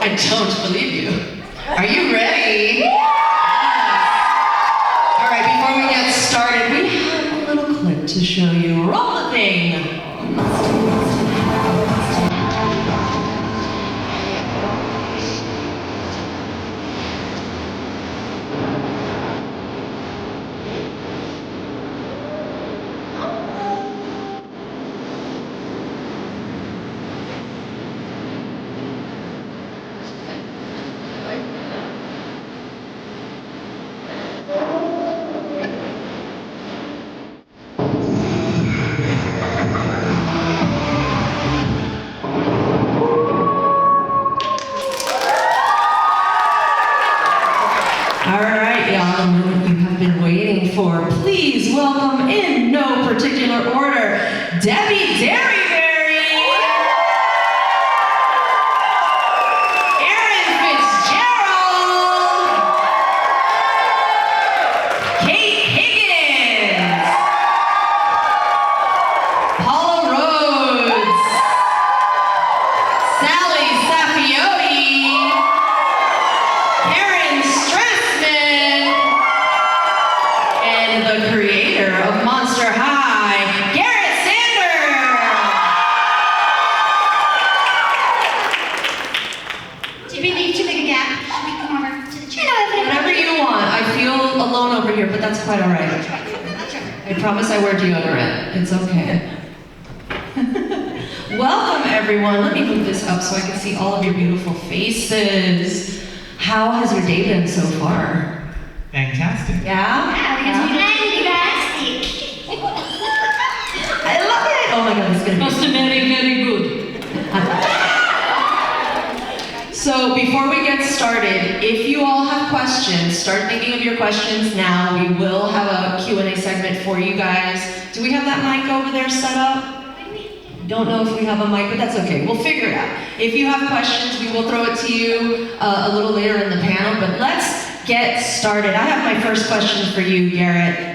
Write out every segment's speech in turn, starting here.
I don't believe you. Are you ready? All right, before we get started, we have a little clip to show you. Roll the thing. Please welcome, in no particular order, Debi Derryberry, Erin Fitzgerald, Higgins, Paula Rhodes, Salli Safioti, Strassman, and the creator of Monster High, Garret Sander. Do we need to make a gap? Should we come over to the chair? Whatever you want. I feel alone over here, but that's quite all right. I promise I wear deodorant. It's okay. Welcome, everyone. Let me move this up so I can see all of your beautiful faces. How has your day been so far? Fantastic. Yeah? Fantastic. I love it. Oh my God, this is going to be Customary, very good. So before we get started, if you all have questions, start thinking of your questions now. We will have a Q&A segment for you guys. Do we have that mic over there set up? Don't know if we have a mic, but that's okay. We'll figure it out. If you have questions, we will throw it to you a little later in the panel, but let's get started. I have my first question for you, Garret.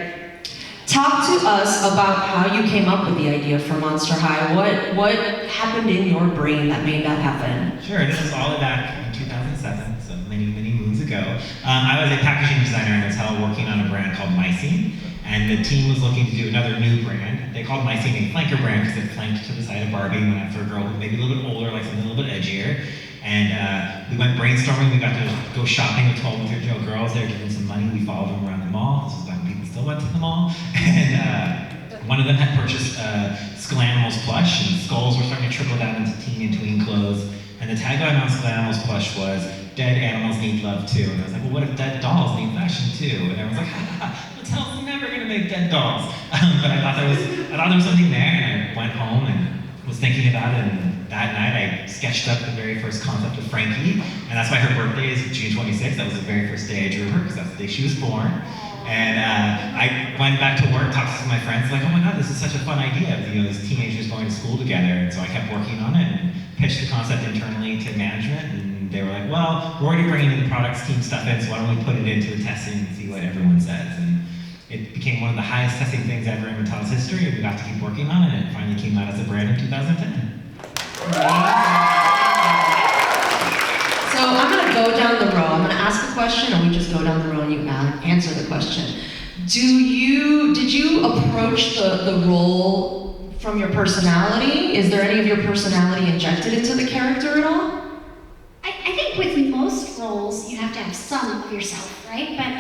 Talk to us about how you came up with the idea for Monster High. What happened in your brain that made that happen? Sure, this was all the way back in 2007, so many moons ago. I was a packaging designer in Mattel working on a brand called Mycene, and the team was looking to do another new brand. They called Mycene a flanker brand because it flanked to the side of Barbie and went after a girl who maybe a little bit older, like something a little bit edgier. And we went brainstorming. We got to go shopping with 12 and 13-year-old girls. They were giving some money. We followed them around the mall. This was when people still went to the mall. And one of them had purchased Skull-Animals plush, and skulls were starting to trickle down into teen and tween clothes. And the tagline on Skull-Animals plush was, "Dead animals need love too." And I was like, well, what if dead dolls need fashion too? And everyone was like, Mattel's never gonna make dead dolls. But I thought there was something there, and I went home and was thinking about it, and that night I sketched up the very first concept of Frankie, and that's why her birthday is June 26th. That was the very first day I drew her, because that's the day she was born. And I went back to work, talked to some of my friends, like, oh my God, this is such a fun idea, these teenagers going to school together. And so I kept working on it and pitched the concept internally to management, and they were like, well, we're already bringing in the products team stuff in, so why don't we put it into the testing and see what everyone says. And it became one of the highest testing things ever in Mattel's history, and we got to keep working on it, and it finally came out as a brand in 2010. So I'm going to go down the row. I'm going to ask a question, and we just go down the row and you answer the question. Did you approach the role from your personality? Is there any of your personality injected into the character at all? I think with most roles, you have to have some of yourself, right? But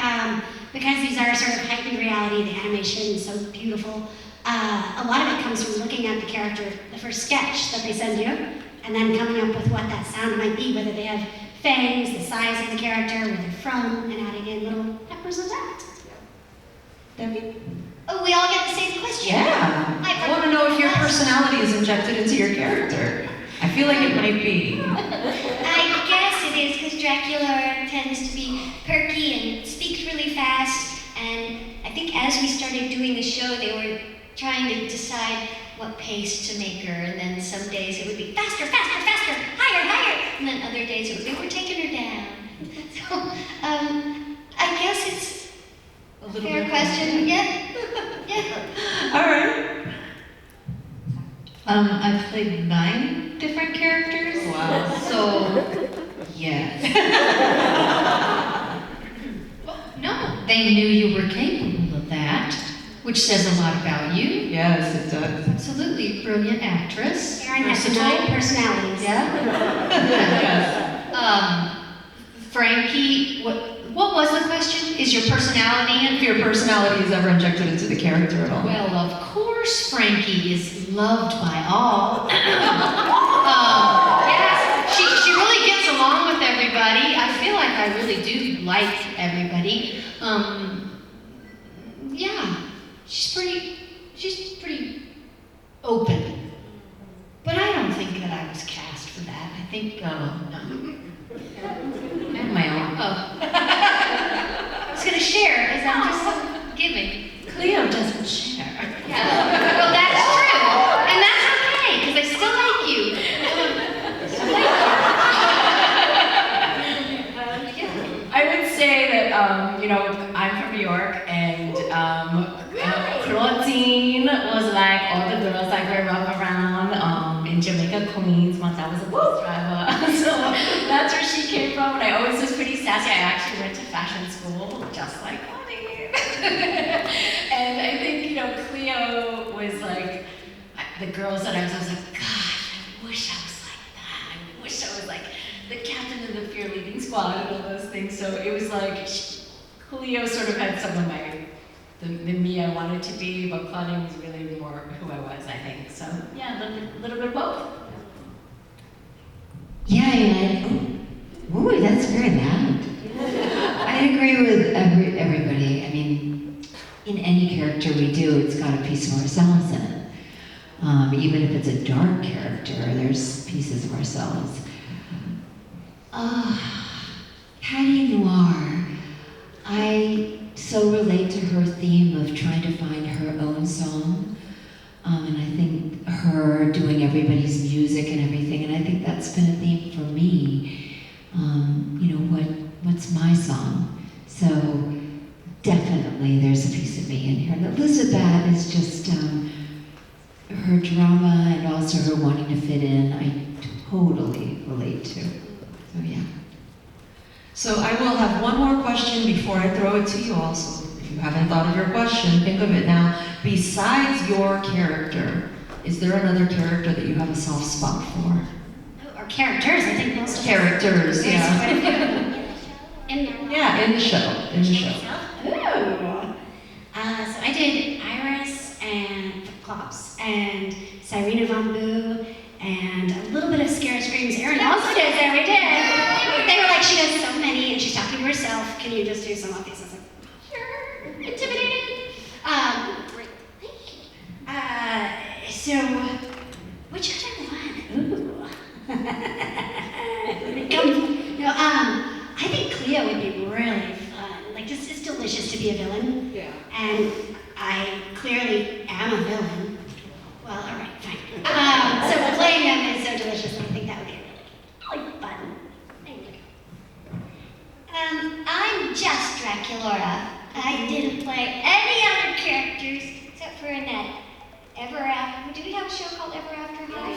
because these are sort of heightened reality, the animation is so beautiful, a lot of it comes from looking at the character, the first sketch that they send you, and then coming up with what that sound might be, whether they have fangs, the size of the character, where they're from, and adding in little peppers of that. Debbie? Oh, we all get the same question? Yeah. I want to know if your personality is injected into your character. I feel like it might be. I guess it is, because Dracula tends to be perky and speaks really fast, and I think as we started doing the show, they were trying to decide what pace to make her, and then some days it would be faster, faster, faster, higher, higher, and then other days it would be, we're taking her down. So, I guess it's a little fair bit question. Yeah. All right. I've played 9 different characters. Wow. So Yes. Well, no, they knew you were capable of that, which says a lot about you. Yes, it does. Absolutely, brilliant actress. Erin has versatile. 9 personalities. Yeah. Frankie, what was the question? Is your personality If your personality is ever injected into the character at all. Well, of course, Frankie is loved by all. Yes, she really gets along with everybody. I feel like I really do like everybody. Yeah, she's pretty open. But I don't think that I was cast for that. I think, no. I have my own. Oh. I was gonna share, because I'm just so giving. Cleo doesn't share. Yeah. Well, that's true. And that's okay, because I still like you. Still like you. I would say that, I'm from New York, and Claudine was like all the girls I grew up around in Jamaica, Queens, once I was a bus driver. So that's where she came from, and I always was pretty sassy. I actually went to fashion school, just like Claudine. And I think, Cleo was like, the girls that I was like, gosh, I wish I was like that. I wish I was like the captain of the Fear Leading Squad and all those things. So it was like, Cleo sort of had some of the me I wanted to be, but Claudine was really more who I was, I think. So yeah, a little bit of both. Yeah, ooh, that's very loud. I agree with everybody. I mean, in any character we do, it's got a piece of ourselves in it. Even if it's a dark character, there's pieces of ourselves. Patty Noir. I so relate to her theme of trying to find her own song. And I think her doing everybody's music and everything, and I think that's been a theme for me. What's my song? So definitely there's a piece of me in here. And Elizabeth is just her drama and also her wanting to fit in, I totally relate to. So yeah. So I will have one more question before I throw it to you all. So if you haven't thought of your question, think of it now. Besides your character, is there another character that you have a soft spot for? Or characters, I think most of Characters, There's yeah. quite a few in the Yeah, in the show. In the show. Ooh. So I did Iris and Klops and Cyrena Von Boo and a little bit of Scare Screams. Erin also did there, we did. They were like, she does so many and she's talking to herself. Can you just do some of these? I was like, sure. Intimidated. Great. Thank you. So, which other one? Ooh. I think Cleo would be really fun. Like, just it's delicious to be a villain. Yeah. And I clearly am a villain. Well, all right, fine. So playing them is so delicious, and I think that would be really fun. Thank you. I'm just Draculaura. I didn't play any other characters except for Annette. Ever After. Do we have a show called Ever After High?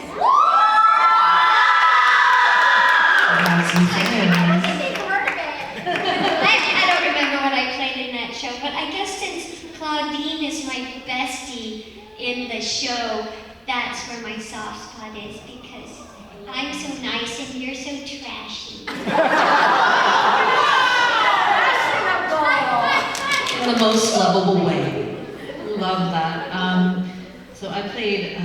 I don't remember what I played in that show, but I guess since Claudine is my bestie in the show, that's where my soft spot is, because I'm so nice and you're so trashy. In the most lovable way. Love that. So I played,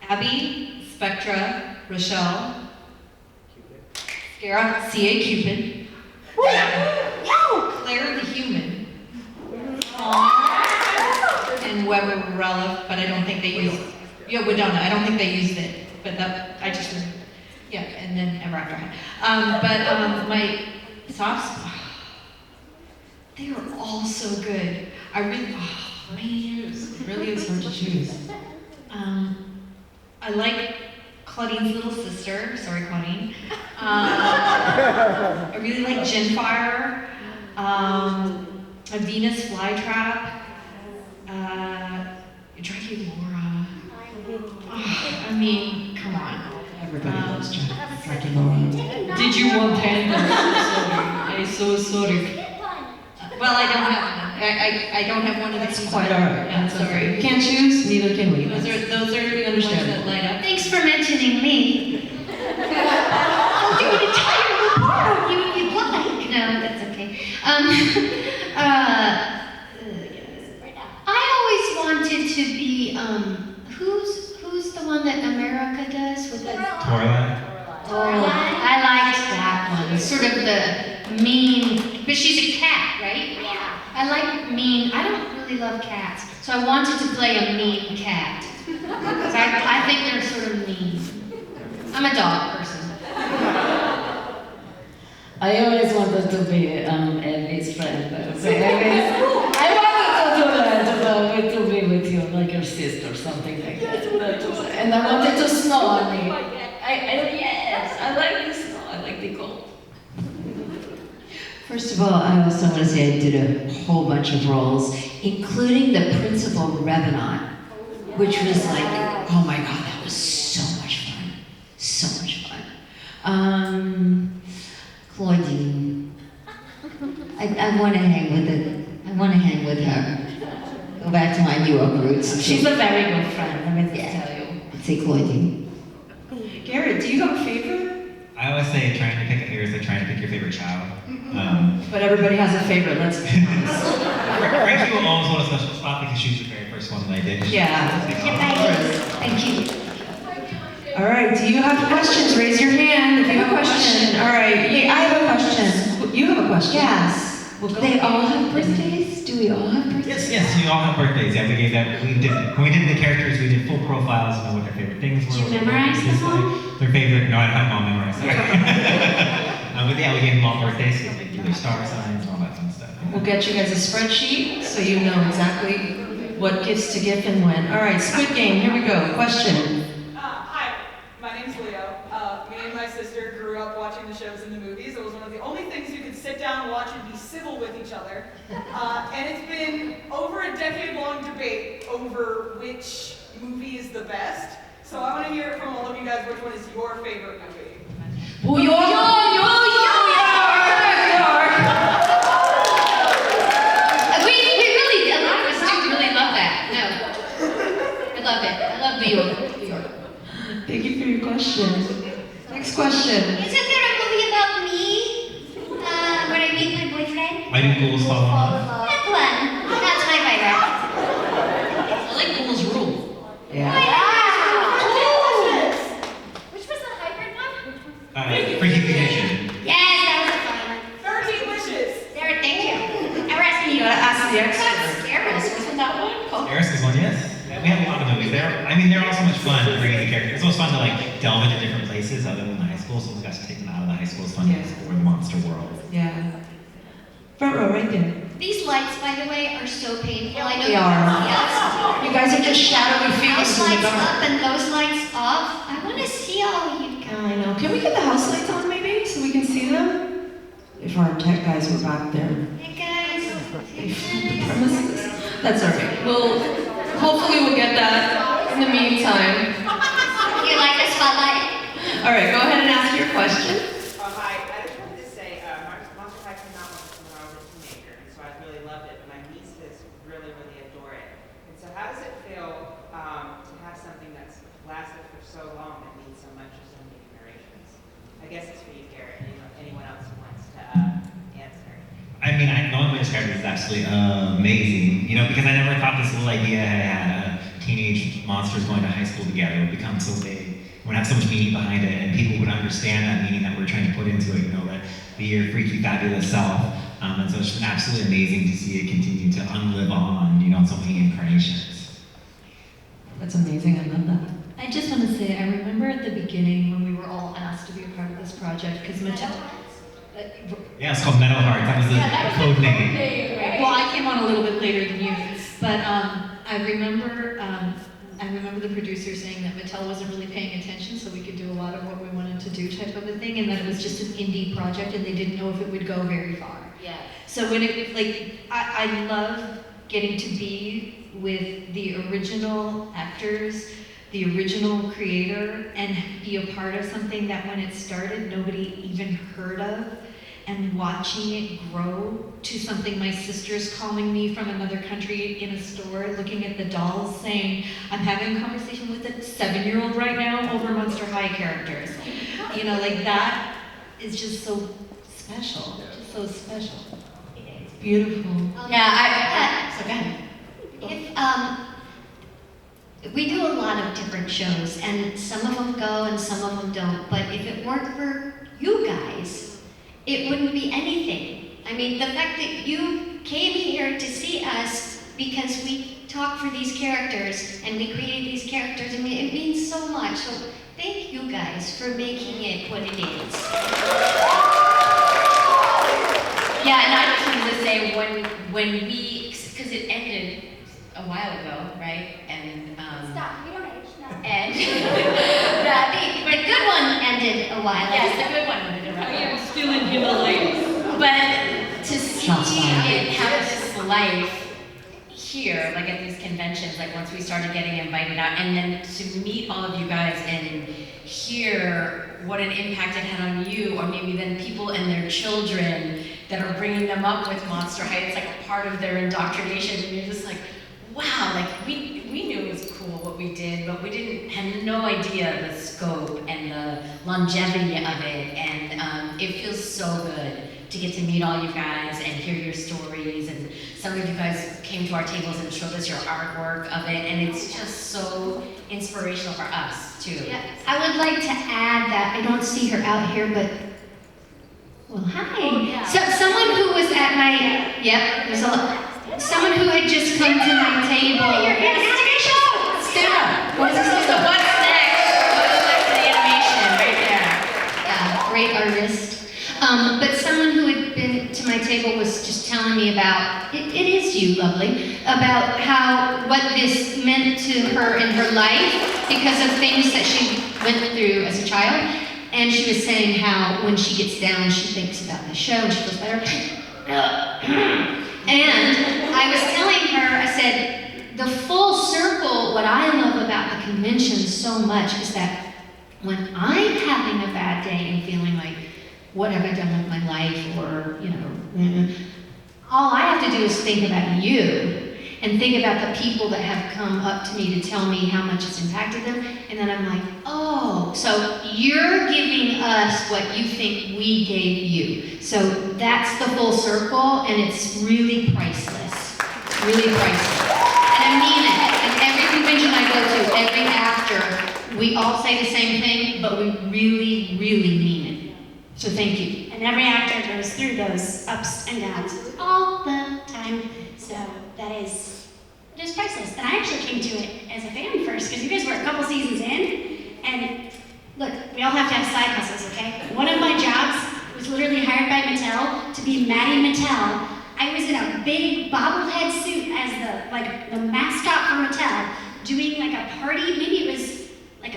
Abby, Spectra, Rochelle, Scara, C.A. Cupid, Claire the Human, and Weber Relic, but I don't think they used, Wedona, I don't think they used it, but that, I just, yeah, and then Ever After High. My soft spot, they are all so good. I really, man, it really is hard to choose. I like Claudine's little sister, sorry Claudine. I really like Ginfire, a Venus Flytrap, Draculaura. I mean, come on. Everybody loves Dracula. Did you want panda? I'm so sorry. Well, I don't have one. I don't have one of these. That's quite all right. I'm sorry. You can't choose, neither can we. Those are the ones that light up. Thanks for mentioning me. I'll do an entire report on you if you'd like. No, that's okay. I always wanted to be, who's the one that America does with the... Torla. Torla. I liked that one. Sort of the mean, but she's a cat, right? Yeah. I like mean. I don't really love cats, so I wanted to play a mean cat. So I think they're sort of mean. I'm a dog person. I always wanted to be Ellie's friend. So I wanted to do that, to be with you, like your sister, something like that. And I wanted to snow on me. Yes, I like the snow. I like the cold. First of all, I also want to say I did a whole bunch of roles, including the Principal Revenant, which was like, oh my God, that was so much fun. So much fun. Claudine. I want to hang with it. I want to hang with her. Go back to my New York roots. She's a very good friend, let me Yeah. tell you. I'd say Claudine. Garrett, do you have a favorite? I always say trying to pick a like trying to pick your favorite child. But everybody has a favorite, let's be honest. Frankie will always hold a special spot because she was the very first one that I did. Yeah. Thank you. All right, do you have questions? Raise your hand if you have a question. All right, hey, I have a question. You have a question? Yes. We'll go. They all have birthdays? Do we all have birthdays? Yes, we all have birthdays. Yeah, we gave that. When we did the characters, we did full profiles, know what their favorite things were. Did you what their memorize favorite them all? dislikes, Their favorite. No, I don't have them all memorized. But yeah, we gave them all birthdays, so they do their star signs, all that fun stuff. We'll get you guys a spreadsheet so you know exactly what gifts to give and when. All right, Squid Game, here we go. Question. Hi, my name's Leo. Me and my sister grew up watching the shows and the movies. It was one of the only things you could sit down and watch and be civil with each other. And it's been over a decade-long debate over which movie is the best. So I want to hear from all of you guys which one is your favorite movie. We really, a lot of us do really love that. No. I love it. I love New York. New York. Thank you for your question. Next question. Isn't there a movie about me? When I meet my boyfriend? I do Ghouls Fall in Love. That one. That's my favorite. I like Ghouls Rule. Yeah. Which was the hybrid one? Freaky Vacation. Yes, that was a fun one. 13 Wishes. There, thank you. I was asking You gotta ask the expert. Wasn't that one? Eris is one, yes. Yeah, we have a lot of movies. They're all so much fun bringing the characters. It's always fun to like delve into different places other than the high school. So we got to take them out of the high school. It's fun to explore the monster world. Yeah. Front row, right there. These lights, by the way, are so painful. I know They are. Yes. You guys are just shadowy figures House in the lights dark. up and those lights off. I want to see all you guys. I know. Can we get the house lights on maybe so we can see them? If our tech guys were back there. Hey guys. The premises. That's all right. Hopefully we'll get that in the meantime. You like the spotlight? All right, go ahead and ask your question. Hi, I just wanted to say, Monster High came out when I was a teenager, and so I really loved it, but my nieces really, really adore it. And so how does it feel to have something that's lasted for so long and means so much to so many generations? I guess it's for you, Garrett, and anyone else who wants to answer. I mean, the only way to describe it is absolutely amazing. Because I never thought this little idea I had teenage monsters going to high school together would become so big. Would have so much meaning behind it, and people would understand that meaning that we're trying to put into it. That be your freaky, fabulous self. And so it's been absolutely amazing to see it continue to unlive on. In so many incarnations. That's amazing. I love that. I just want to say, I remember at the beginning when we were all asked to be a part of this project, because Mattel. Yeah, it's called Metal Heart. That was the code name. Well, I came on a little bit later than you, but I remember the producer saying that Mattel wasn't really paying attention, so we could do a lot of what we wanted to do, type of a thing, and that it was just an indie project, and they didn't know if it would go very far. Yeah. So when I love getting to be with the original actors the original creator and be a part of something that when it started, nobody even heard of, and watching it grow to something my sister's calling me from another country in a store, looking at the dolls saying, I'm having a conversation with a 7-year-old right now over Monster High characters. You know, like that is just so special, just so special. It's beautiful. Yeah, so go ahead. If we do a lot of different shows, and some of them go and some of them don't, but if it weren't for you guys, it wouldn't be anything. I mean, the fact that you came here to see us because we talk for these characters and we created these characters, I mean, it means so much. So thank you guys for making it what it is. Yeah, and I just wanted to say when we, because it ended a while ago, right? And Stop, we don't age, no. and The good one ended a while ago. yes, the good one ended a while ago. Still in Himalayas. But to see Shots fired. it have this life here, like at these conventions, like once we started getting invited out, and then to meet all of you guys and hear what an impact it had on you, or maybe then people and their children that are bringing them up with Monster High, it's like a part of their indoctrination, and you're just like, wow, like we knew it was cool what we did, but we had no idea the scope and the longevity of it, and it feels so good to get to meet all you guys and hear your stories, and some of you guys came to our tables and showed us your artwork of it, and it's just so inspirational for us too. Yeah, I would like to add that I don't see her out here, but well, hi. Oh, yeah. So someone who was at my there's a lot. Someone who had just come to my table. You're in animation. Sarah, what's next? What's next for the animation right there? Yeah, great artist. But someone who had been to my table was just telling me about, it is you, lovely, about what this meant to her in her life because of things that she went through as a child. And she was saying how when she gets down, she thinks about the show and she feels better. And I was telling her, I said, the full circle, what I love about the convention so much is that when I'm having a bad day and feeling like, what have I done with my life, or, all I have to do is think about you and think about the people that have come up to me to tell me how much it's impacted them, and then I'm like, oh, so you're giving us what you think we gave you. So that's the full circle, and it's really priceless. Really priceless. And I mean it. And every convention I go to, every actor, we all say the same thing, but we really, really mean it. So thank you. And every actor goes through those ups and downs all the time. So that is priceless. And I actually came to it as a fan first, because you guys were a couple seasons in. And look, we all have to have side hustles, okay? One of my jobs was literally hired by Mattel to be Maddie Mattel. I was in a big bobblehead suit as the mascot for Mattel, doing like a party. Maybe it was like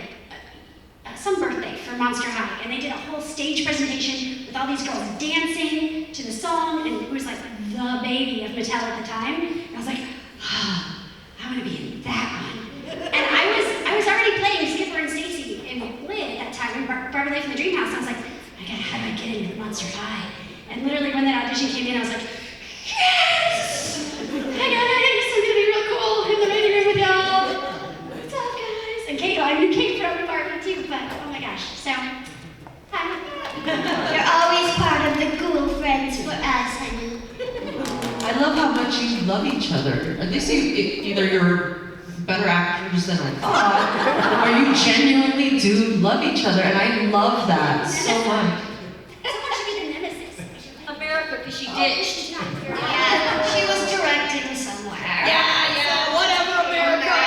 some birthday for Monster High, and they did a whole stage presentation with all these girls dancing to the song, and it was like the baby of Mattel at the time. And I was like, oh, I want to be in that one. And I was already playing Skipper and Stacy in Lynn at that time, in Barbie Life in the Dream House. I was like, how do I get into Monster High? And literally when that audition came in, I was like, yes! Hi guys, I'm gonna be real cool in the writing room with y'all. What's up, guys? And Kate, I knew Kate from Barbie too, but oh my gosh. So, hi. You're always part of the cool friends for us, honey. I love how much you love each other. At least either you're better actors than I thought, or you genuinely do love each other, and I love that so much. Someone should be the nemesis. America, because she did. She's not here. Yeah, she was directing somewhere. Yeah, whatever, America.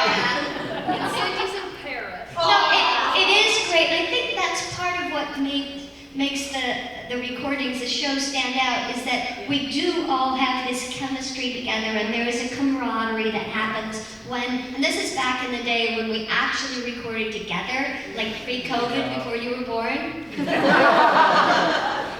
Cindy's in Paris. No, it is great. I think that's part of what makes the recordings, the show stand out, is that we do all have this chemistry together, and there is a camaraderie that happens when, and this is back in the day when we actually recorded together, like pre-COVID, before you were born.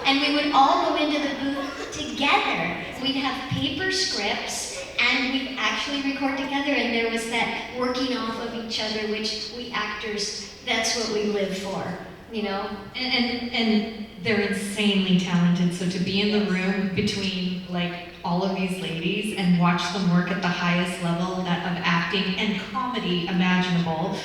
And we would all go into the booth together. We'd have paper scripts, and we actually record together, and there was that working off of each other, which we actors, that's what we live for, you know? And they're insanely talented, so to be in the room between like all of these ladies and watch them work at the highest level of acting and comedy imaginable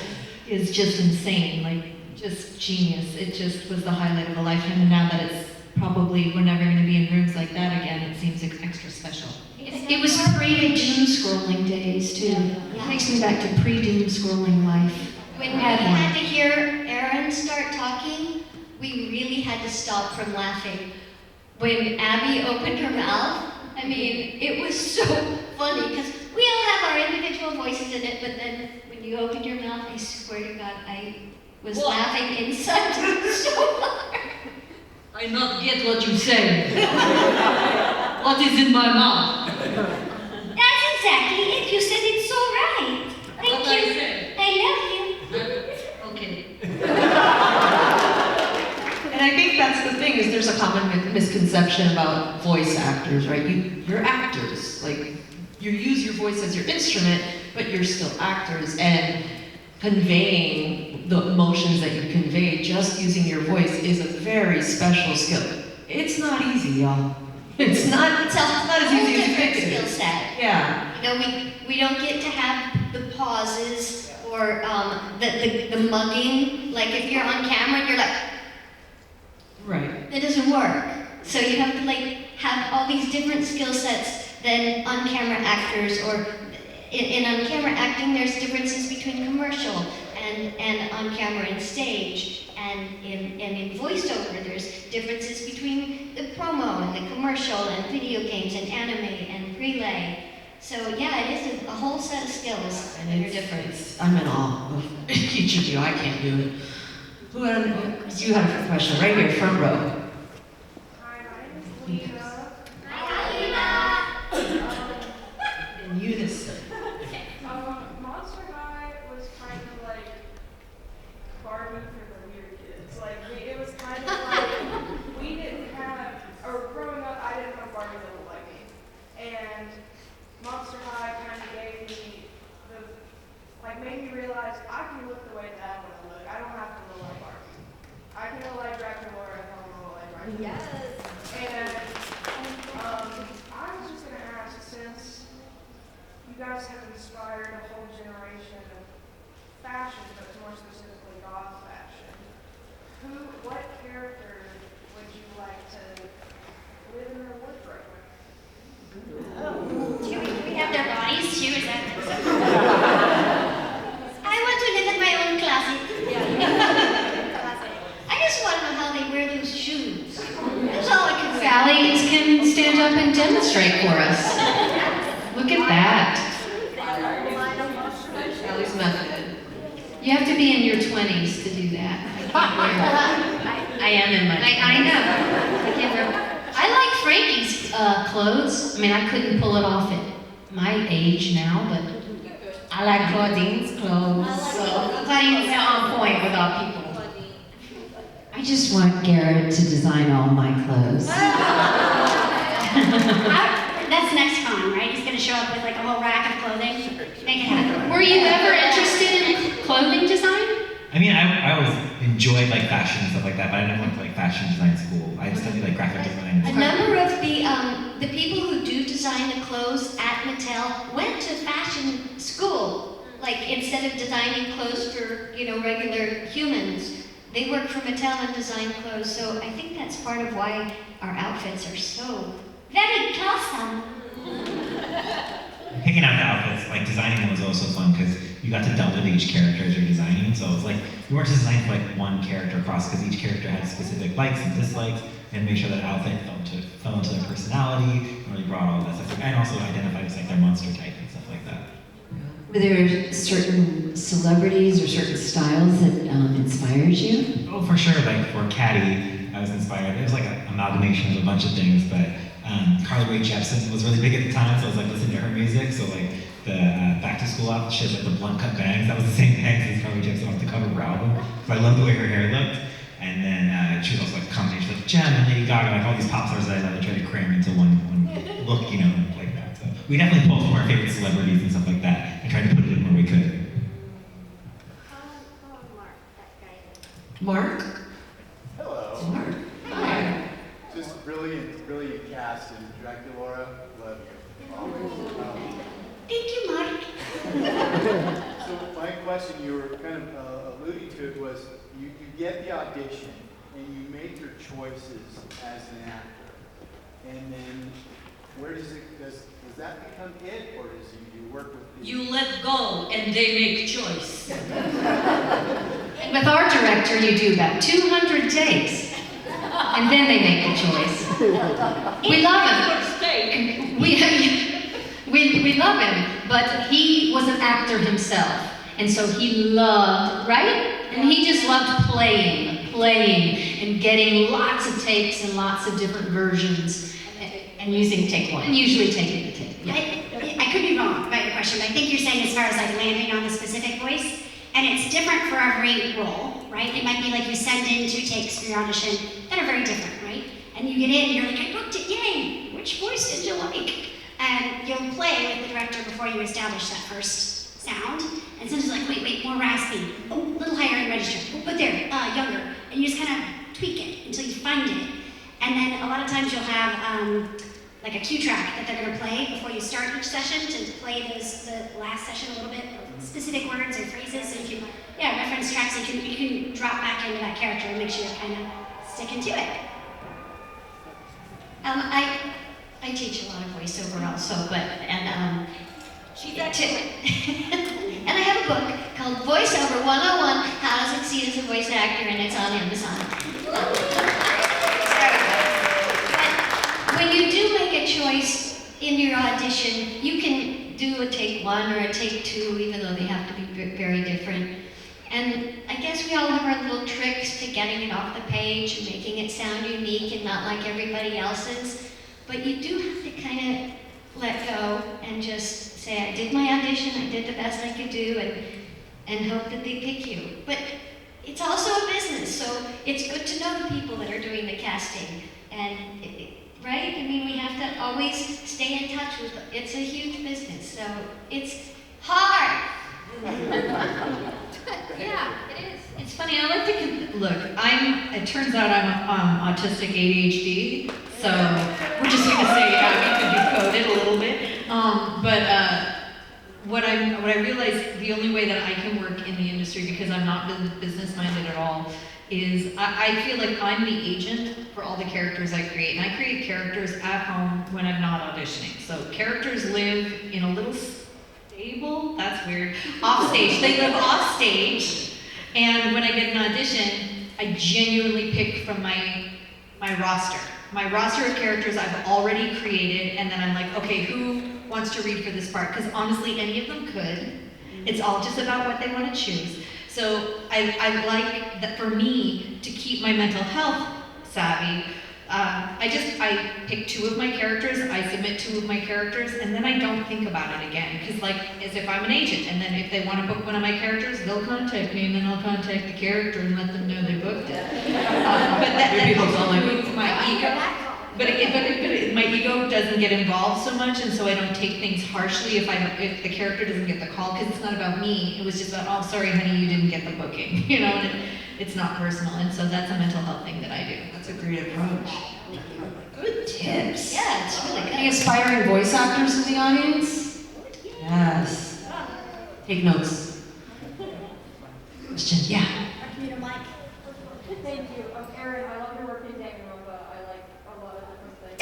is just insane, like just genius. It just was the highlight of a lifetime, and now that it's probably, we're never gonna be in rooms like that again, it seems extra special. It was pre-doom scrolling days too. It takes me back to pre-doom scrolling life. When we had to hear Erin start talking, we really had to stop from laughing. When Abby opened her mouth, I mean, it was so funny, because we all have our individual voices in it, but then when you opened your mouth, I swear to God, I was laughing inside so hard. I not get what you say. What is in my mouth? That's exactly it. You said it so right. Thank you. I love you. Okay. And I think that's the thing, is there's a common misconception about voice actors, right? You're actors, like, you use your voice as your instrument, but you're still actors, and conveying the emotions that you convey just using your voice is a very special skill. It's not easy, y'all. It's not as easy as you think it skill is. set. Yeah. You know, we don't get to have the pauses or the mugging. Like if you're on camera and you're like, Right. that doesn't work. So you have to like have all these different skill sets than on-camera actors, or in on-camera acting there's differences between commercial and on-camera and stage. And in voiceover, there's differences between the promo and the commercial and video games and anime and relay. So yeah, it is a whole set of skills that are different. I'm in awe of each of you. I can't do it. You had a question right here, front row. Hi, my name is Lena. In unison. Monster High was kind of like Barbie for the weird kids. Like, it was kind of like, we didn't have, or growing up, I didn't have Barbie that looked like me. And Monster High kind of gave me made me realize I can look the way that I want to look. I don't have to look like Barbie. I can look like Dracula, and I don't look like Barbie. Yes. And I was just going to ask, since you guys have inspired a whole generation of fashion, but more specifically goth fashion, what character would you like to live in their wardrobe with? Do we have their bodies too? Is that? I want to live in my own closet. I just want to know how they wear those shoes. That's all I can say. Salli can stand up and demonstrate for us. Look at that. Salli's method. You have to be in your 20s to do that. I am in my. I know. I can't remember. I like Frankie's clothes. I mean, I couldn't pull it off at my age now, but I like Claudine's clothes. So Claudine's on point with our people. I just want Garret to design all my clothes. That's next con, right? He's gonna show up with like a whole rack of clothing. Make it happen. Were you ever interested in clothing design? I mean, I always enjoyed like fashion and stuff like that, but I never went to like fashion design school. I studied like graphic design. A number of the people who do design the clothes at Mattel went to fashion school. Like instead of designing clothes for regular humans, they work for Mattel and design clothes. So I think that's part of why our outfits are so very custom. Picking out the outfits, like designing them was also fun because you got to delve into each character as you're designing. So it's like you weren't just designing for like one character across because each character had specific likes and dislikes, and make sure that outfit fell into their personality and really brought all that stuff. And also identified as like their monster type and stuff like that. Were there certain celebrities or certain styles that inspired you? Oh, for sure. Like for Caddy, I was inspired. It was like an amalgamation of a bunch of things, but Carly Rae Jepsen was really big at the time, so I was like listening to her music. So like the back to school outfit, she had like the blunt cut bangs. That was the same bangs as Carly Jepsen on the cover of her album. So I loved the way her hair looked. And then she was also like a combination of Jem and Lady Gaga, like all these pop stars that I tried to cram into one look, like that. So we definitely pulled from our favorite celebrities and stuff like that and tried to put it in where we could. Mark? Hello. Mark. Hi. Just brilliant cast in Draculaura. Love you. Always. Thank you, Mark. So my question, you were kind of alluding to it, was you get the audition and you make your choices as an actor, and then where does that become it, or does you work with the... You let go and they make choice. And with our director, you do about 200 takes, and then they make the choice. We love him. We love him, but he was an actor himself, and so he loved, right? And he just loved playing, and getting lots of takes and lots of different versions. And using take one. And usually taking the take. Yeah. I could be wrong about your question, but I think you're saying as far as like landing on the specific voice, and it's different for every role, right? It might be like you send in 2 takes for your audition that are very different, right? And you get in and you're like, I booked it, yay! Which voice did you like? And you'll play with the director before you establish that first sound. And sometimes like, wait, more raspy. Oh, a little higher in register. Oh, but there, younger. And you just kind of tweak it until you find it. And then a lot of times you'll have like a cue track that they're going to play before you start each session to play the last session a little bit, specific words or phrases, so you can, reference tracks, so you can drop back into that character and make sure you're kind of sticking to it. I teach a lot of voiceover also, and I have a book called Voiceover 101, How to Succeed as a Voice Actor, and it's on Amazon. When you do make a choice in your audition, you can do a take 1 or a take 2, even though they have to be very different. And I guess we all have our little tricks to getting it off the page and making it sound unique and not like everybody else's. But you do have to kind of let go and just say, I did my audition, I did the best I could do, and hope that they pick you. But it's also a business, so it's good to know the people that are doing the casting. And right? I mean, we have to always stay in touch with them. It's a huge business, so it's hard. Yeah, it is. It's funny, I like to, look, it turns out I'm autistic ADHD, so we're just gonna say, we could decode it a little bit. What I realized, the only way that I can work in the industry, because I'm not business-minded at all, is I feel like I'm the agent for all the characters I create. And I create characters at home when I'm not auditioning. So characters live in a little stable, that's weird, off stage. They live off stage. And when I get an audition, I genuinely pick from my roster. My roster of characters I've already created, and then I'm like, okay, who wants to read for this part? Because honestly, any of them could. It's all just about what they want to choose. So I like that for me to keep my mental health savvy. I pick 2 of my characters, I submit 2 of my characters, and then I don't think about it again. Because as if I'm an agent, and then if they want to book one of my characters, they'll contact me, and then I'll contact the character and let them know they booked it. But that helps remove my ego. But my ego doesn't get involved so much, and so I don't take things harshly if the character doesn't get the call, because it's not about me. It was just about, oh, sorry, honey, you didn't get the booking, and it's not personal, and so that's a mental health thing that I do. That's a great approach. Good tips. Yeah, it's really good. Any aspiring voice actors in the audience? Yes. Take notes. Question, yeah. Thank you. Erin, I love your work in Danganronpa. I like a lot of different things.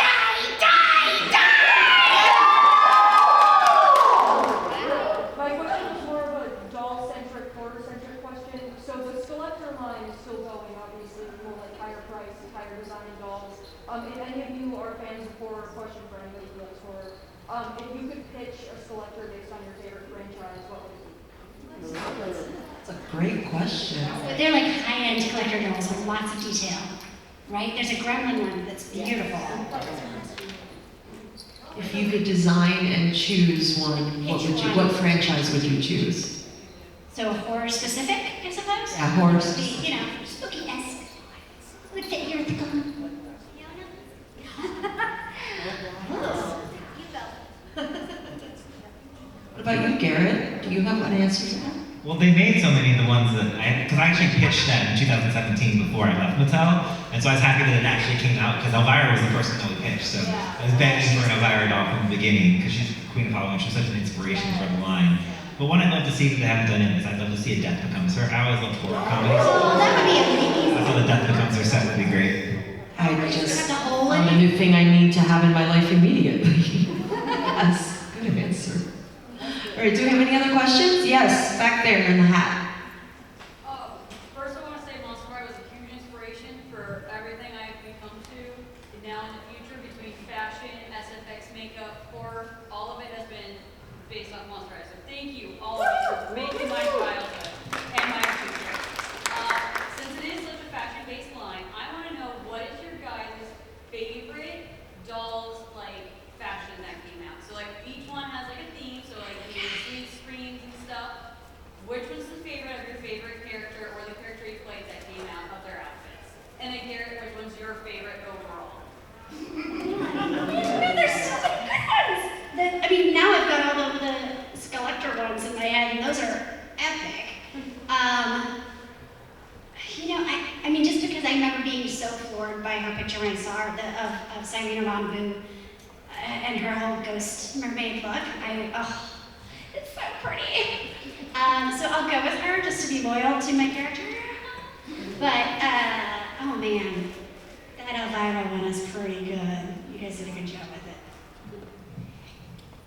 My question is more of a doll-centric, horror-centric question. So the Skeletor line is still going, obviously, with more like higher price, higher design dolls. If any of you are fans of horror, question for anybody who likes horror. If you could pitch a Skeletor based on your favorite franchise, what would it be? That's a great question. They're like high-end collector dolls with lots of detail, right? There's a gremlin one that's beautiful. If you could design and choose one, what franchise would you choose? So horror specific, I suppose? Yeah, horror. Spooky-esque. Would fit here with the gun. You go. Well, they made so many of the ones that because I actually pitched that in 2017 before I left Mattel, and so I was happy that it actually came out because Elvira was the first one that we pitched. So I was begging for an Elvira doll from the beginning because she's Queen of Halloween. She's such an inspiration for the line. But one I'd love to see that they haven't done it is I'd love to see a Death Becomes Her. I always loved horror comedies. Oh, that would be amazing. I thought the Death Becomes Her set would be great. I just, The hole in a it. new thing I need to have in my life immediately. Yes, good answer. All right, do we have any other questions? Yes, back there in the hat. First, I want to say Monster High was a huge inspiration for everything I've become to. And now in the future, between fashion, SFX, makeup, horror, all of it has been based on Monster High. So thank you, all of you, for making my childhood and my future. Since it is such a fashion-based line, I want to know what is your guys' favorite dolls, like, fashion that came out? So, like, each one has, like, a theme, so, like, you know, sweet screens and stuff. Which was the favorite of your favorite character or the character you played that came out of their outfits? And then Garrett, which one's your favorite overall? There's so many good ones. I mean, now I've got all of the Skeletor ones in my head, and those are epic. You know, I mean, just because I remember being so floored by her picture when I saw her of Sabrina Von Boo and her whole ghost mermaid look, it's so pretty. So I'll go with her just to be loyal to my character. But, oh man, that Elvira one is pretty good. You guys did a good job with it.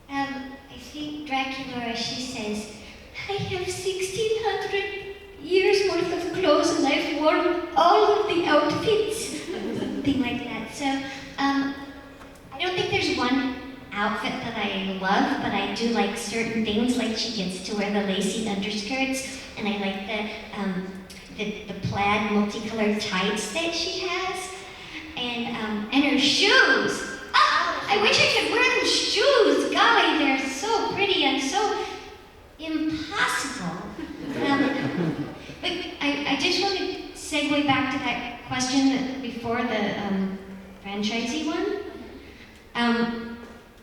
I think Dracula, she says, I have 1,600 years worth of clothes and I've worn all of the outfits. Something like that. So, I don't think there's one outfit that I love, but I do like certain things, like she gets to wear the lacy underskirts, and I like the plaid multicolored tights that she has, and her shoes. Oh, I wish I could wear those shoes. Golly, they're so pretty and so impossible. But I just want to segue back to that question before the franchisee one.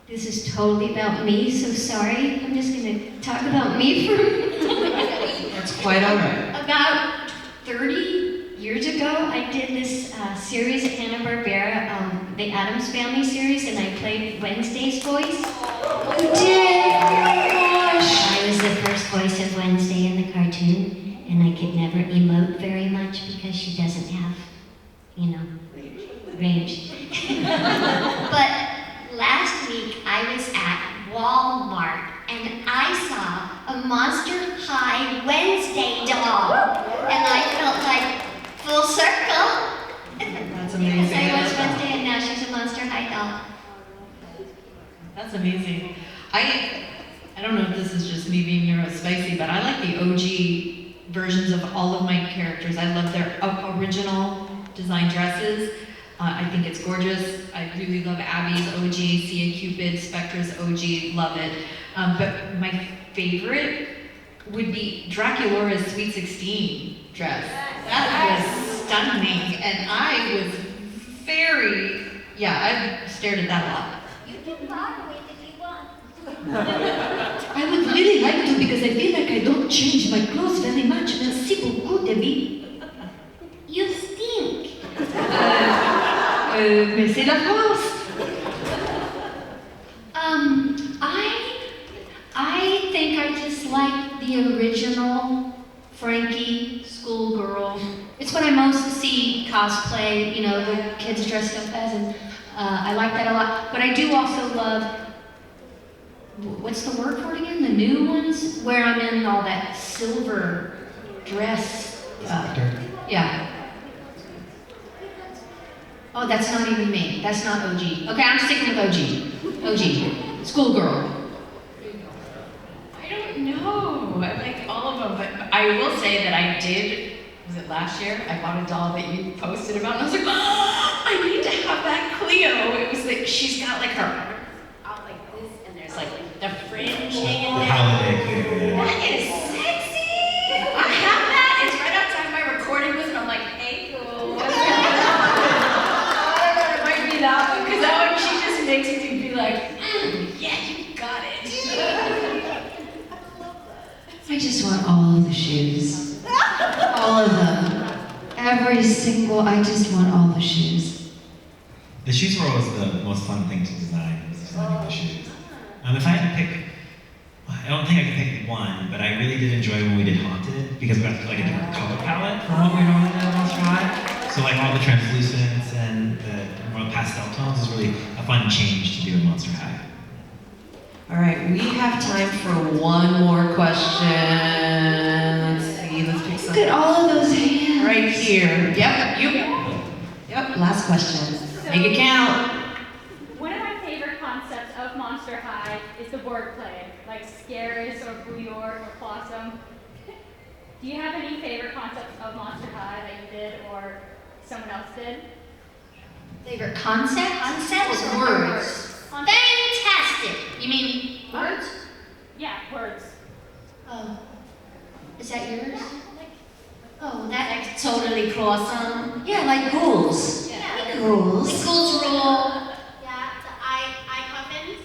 This is totally about me, so sorry. I'm just going to talk about me for That's quite all right. about 30 years ago. I did this series at Hanna-Barbera, the Addams Family series, and I played Wednesday's voice. You did? Oh my gosh. I was the first voice of Wednesday in the cartoon, and I could never emote very much because she doesn't have, range. But last week I was at Walmart and I saw a Monster High Wednesday doll, and I felt like full circle. That's amazing. Yes, I was Wednesday, and now she's a Monster High doll. That's amazing. I don't know if this is just me being neurospicy, but I like the OG versions of all of my characters. I love their original design dresses. I think it's gorgeous. I really love Abby's OG, Sia Cupid, Spectra's OG, love it. But my favorite would be Dracula's Sweet 16 dress. That was stunning, and I was I stared at that a lot. You can borrow it if you want. I would really like to because I feel like I don't change my clothes very much. Merci beaucoup, Debbie. You stink. Mais c'est la France. I think I just like the original Frankie schoolgirl. It's what I most see cosplay, the kids dressed up as, and I like that a lot. But I do also love, what's the word for it again? The new ones, where I'm in all that silver dress. Yeah. Oh, that's not even me. That's not OG. Okay, I'm sticking with OG. OG. Schoolgirl. I don't know. I like all of them, but I will say that I did, was it last year? I bought a doll that you posted about, and I was like, oh, I need to have that Cleo. It was like, she's got like her arm out like this, and there's like the fringe hanging The there. holiday Cleo, yeah. That is sexy! I have that. It's right outside my recording booth, and I'm like, hey, cool. What's going on? I don't know, it might be that one, because that one, she just makes me be like, yeah, you got it. I just want all of the every single, I just want all the shoes. The shoes were always the most fun thing to design, was designing the shoes. If I had to pick, I don't think I could pick one, but I really did enjoy when we did Haunted, because we got to do like a different color palette from what we normally did in Monster High. So like all the translucents and the more pastel tones is really a fun change to do in Monster High. All right, we have time for one more question. Let's see, let's pick Look something. at all of those hands. Right here. Yep, you. Yep, last question. Make it count. One of my favorite concepts of Monster High is the wordplay, like Scaris or Bouillard or Blossom. Do you have any favorite concepts of Monster High that you did or someone else did? Favorite concept? Concepts Or or words? Fantastic! You mean words? Yeah, words. Oh. Is that yours? Oh, that Like totally awesome. Yeah, like ghouls. Yeah. Ghouls. the ghouls rule. Yeah, the eye coffins.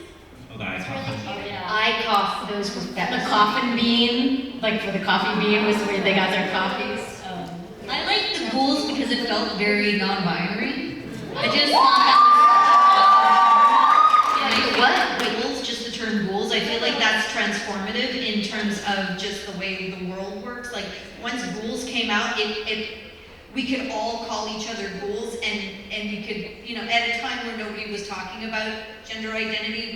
Oh, the icon. Really cute. Yeah. I cough. Those was that The was coffin bean, like for the coffee bean was where they got their coffees. I liked the ghouls because it felt very non-binary. I just thought that was what? Ghouls, just the term ghouls. I feel like that's transformative in terms of just the way the world works. Like once ghouls came out, we could all call each other ghouls, and we could, you know, at a time where nobody was talking about gender identity,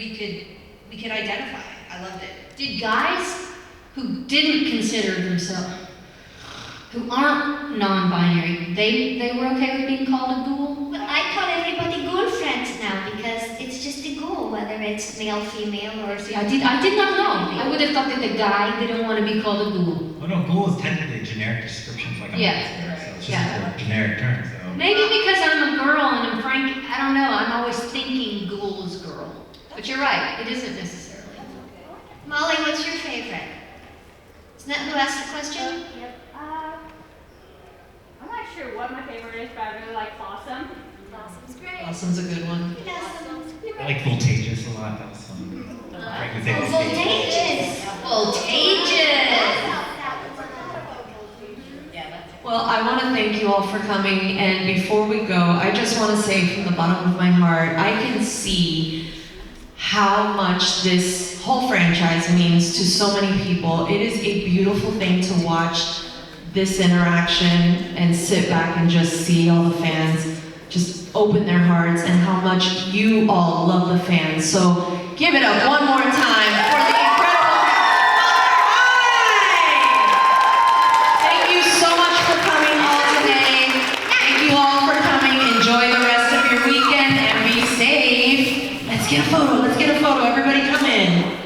we could identify. I loved it. Did guys who didn't consider themselves, who aren't non-binary, they were okay with being called a ghoul? Well, I call everybody ghoul friends now because it's just a ghoul, whether it's male, female, or... See, I did not know. I would have thought that the guy didn't want to be called a ghoul. Oh no, ghoul is technically a generic description for like a Yeah. monster, so it's just Yeah. a generic term, so. Maybe because I'm a girl and I'm Frank, I don't know, I'm always thinking ghoul is girl. But you're right, it isn't necessarily. Molly, what's your favorite? Isn't that who asked the question? Yep. I'm not sure what my favorite is, but I really like Blossom. Blossom's great. Blossom's a good one. Blossom. I like Voltageous a lot, that was fun. Frank would say Oh, Voltageous. Voltageous. Well, I want to thank you all for coming, and before we go, I just want to say from the bottom of my heart, I can see how much this whole franchise means to so many people. It is a beautiful thing to watch this interaction and sit back and just see all the fans just open their hearts and how much you all love the fans. So give it up one more time for the incredible Thank you so much for coming all today. Thank you all for coming. Enjoy the rest of your weekend and be safe. Let's get a photo. Everybody come in.